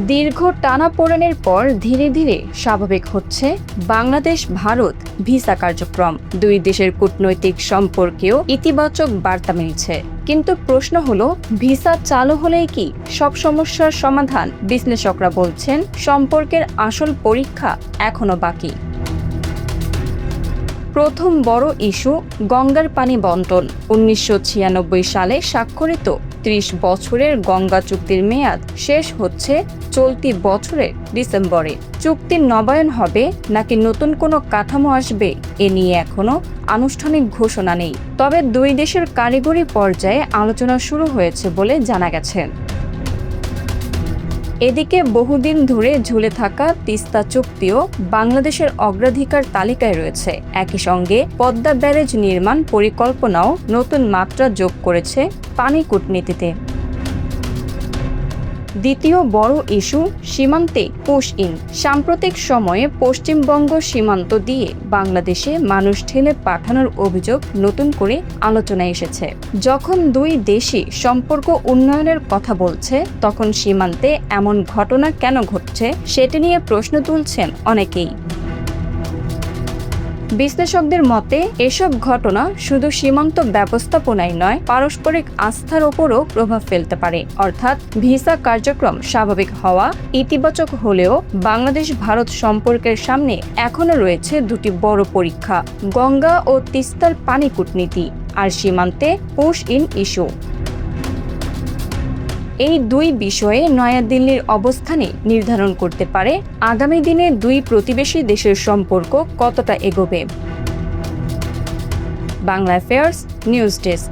দীর্ঘ টানাপোড়েনের পর ধীরে ধীরে স্বাভাবিক হচ্ছে বাংলাদেশ ভারত ভিসা কার্যক্রম। দুই দেশের কূটনৈতিক সম্পর্কেও ইতিবাচক বার্তা মিলছে। কিন্তু প্রশ্ন হলো, ভিসা চালু হলেই কি সব সমস্যার সমাধান? বিশ্লেষকরা বলছেন সম্পর্কের আসল পরীক্ষা এখনো বাকি। প্রথম বড় ইস্যু গঙ্গার পানি বণ্টন। ১৯৯৬ সালে স্বাক্ষরিত ৩০ বছরের গঙ্গা চুক্তির মেয়াদ শেষ হচ্ছে চলতি বছরের ডিসেম্বরে। চুক্তির নবায়ন হবে নাকি নতুন কোনো কাঠামো আসবে, এ নিয়ে এখনো আনুষ্ঠানিক ঘোষণা নেই। তবে দুই দেশের কারিগরি পর্যায়ে আলোচনা শুরু হয়েছে বলে জানা গেছে। এদিকে বহুদিন ধরে ঝুলে থাকা তিস্তা চুক্তিও বাংলাদেশের অগ্রাধিকার তালিকায় রয়েছে। একই সঙ্গে পদ্মা ব্যারেজ নির্মাণ পরিকল্পনাও নতুন মাত্রা যোগ করেছে পানি কূটনীতিতে। দ্বিতীয় বড় ইস্যু সীমান্তে পুশ ইন। সাম্প্রতিক সময়ে পশ্চিমবঙ্গ সীমান্ত দিয়ে বাংলাদেশে মানুষ ঠেলে পাঠানোর অভিযোগ নতুন করে আলোচনায় এসেছে। যখন দুই দেশই সম্পর্ক উন্নয়নের কথা বলছে, তখন সীমান্তে এমন ঘটনা কেন ঘটছে সেটি নিয়ে প্রশ্ন তুলছেন অনেকেই। বিশ্লেষকদের মতে এসব ঘটনা শুধু সীমান্ত ব্যবস্থাপনায় নয়, পারস্পরিক আস্থার ওপরও প্রভাব ফেলতে পারে। অর্থাৎ ভিসা কার্যক্রম স্বাভাবিক হওয়া ইতিবাচক হলেও বাংলাদেশ ভারত সম্পর্কের সামনে এখনো রয়েছে দুটি বড় পরীক্ষা: গঙ্গা ও তিস্তার পানি কূটনীতি আর সীমান্তে পুশ ইন ইস্যু। এই দুই বিষয়ে নয়াদিল্লির অবস্থানই নির্ধারণ করতে পারে আগামী দিনে দুই প্রতিবেশী দেশের সম্পর্ক কতটা এগোবে। Bangla affairs news desk.